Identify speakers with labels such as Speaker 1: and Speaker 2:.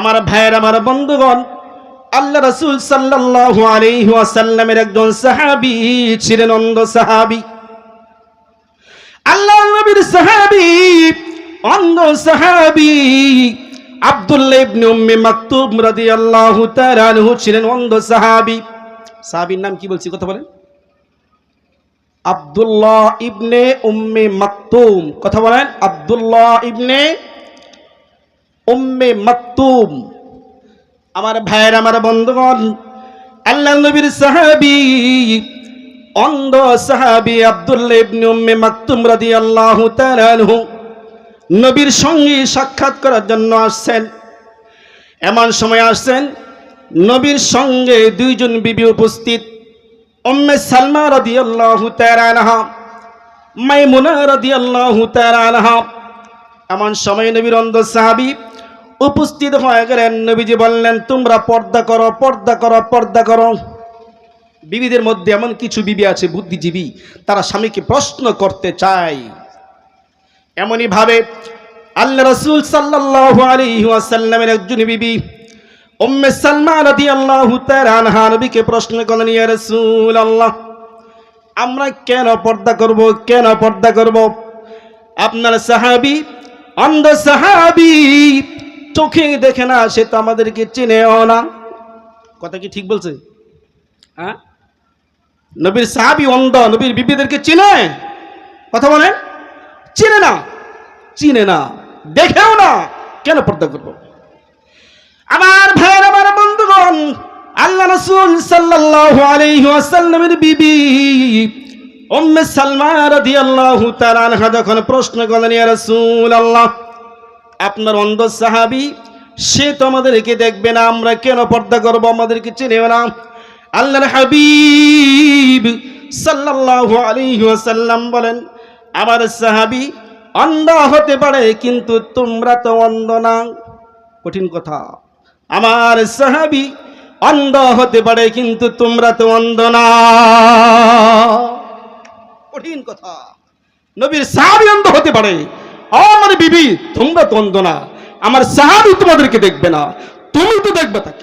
Speaker 1: আমার ভাইয়ের, আমার বন্ধুগণ, আল্লাহ রাসূল সাল্লাল্লাহু আলাইহি ওয়াসাল্লামের একজন সাহাবী ছিলেন, অন্ধ সাহাবী। আল্লাহর নবীর সাহাবী, অন্ধ সাহাবী আব্দুল্লাহ ইবনে উম্মে মাকতুম রাদিয়াল্লাহু তাআলা আনহু ছিলেন অন্ধ সাহাবী। সাহাবীর নাম কি বলছি, কথা বলেন? আব্দুল্লাহ ইবনে উম্মে মাকতুম। কথা বলেন, আব্দুল্লাহ ইবনে উম্মে মাকতুম। আমার ভাইয়ের, আমার বন্ধুগণ, আল্লাহর নবীর সাহাবী, অন্ধ সাহাবী আব্দুল্লাহ ইবনে উম্মে মাকতুম রাদিয়াল্লাহু তাআলা আনহু নবীর সঙ্গে সাক্ষাৎ করার জন্য আসছেন। এমন সময় আসছেন, নবীর সঙ্গে দুইজন বিবি উপস্থিত, উম্মে সালমা রাদিয়াল্লাহু তাআলা আনহা, মাইমুনা রাদিয়াল্লাহু তাআলা আনহা। এমন সময় নবীর অন্ধ সাহাবী উপস্থিত হয়ে গেলেন। নবীজি বললেন, তোমরা পর্দা করো, পর্দা করো, পর্দা করো। বিবিদের মধ্যে এমন কিছু বিবি আছে বুদ্ধিজীবী, তারা স্বামীকে প্রশ্ন করতে চায়। এমনই ভাবে আল্লাহ রাসূল সাল্লাল্লাহু আলাইহি ওয়াসাল্লামের একজন বিবি উম্মে সালমা রাদিয়াল্লাহু তাআলা আনহা নবীকে প্রশ্ন করলেন, ইয়া রাসূলুল্লাহ, আমরা কেন পর্দা করব, কেন পর্দা করব? আপনার সাহাবী, অন্ধ সাহাবী, চোখে দেখে না, সে তো আমাদেরকে চিনেও না। কথা কি ঠিক বলছে? হ্যাঁ, নবীর সাহাবী অন্ধ, নবীর বিবিদেরকে চিনে? কথা বলেন, চিনে না, চিনে না, দেখেও না, কেন পর্দা করব? আমার ভাইয়ের, আমার বন্ধুগণ, আল্লাহ রাসূল সাল্লাল্লাহু আলাইহি ওয়াসাল্লামের বিবি উম্মে সালমা রাদিয়াল্লাহু তাআলা আনহা যখন প্রশ্ন করলেন, ইয়া রাসূলুল্লাহ, আপনার অন্ধ সাহাবী, সে তো আমাদেরকে দেখবে না, আমরা কেন পর্দা করব? আমাদেরকে চিনেও না। আল্লাহর হাবিব সাল্লাল্লাহু আলাইহি ওয়াসাল্লাম বলেন, আমার সাহাবী অন্ধ হতে পারে, কিন্তু তোমরা তো অন্ধ না। কঠিন কথা। আমার সাহাবী অন্ধ হতে পারে, কিন্তু তোমরা তো অন্ধ না। কঠিন কথা। নবীর সাহাবী অন্ধ হতে পারে, আমার বিবি তোমরা তো অন্ধ না। আমার সাহাবী তোমাদেরকে দেখবে না, তুমি তো দেখবে তাকে।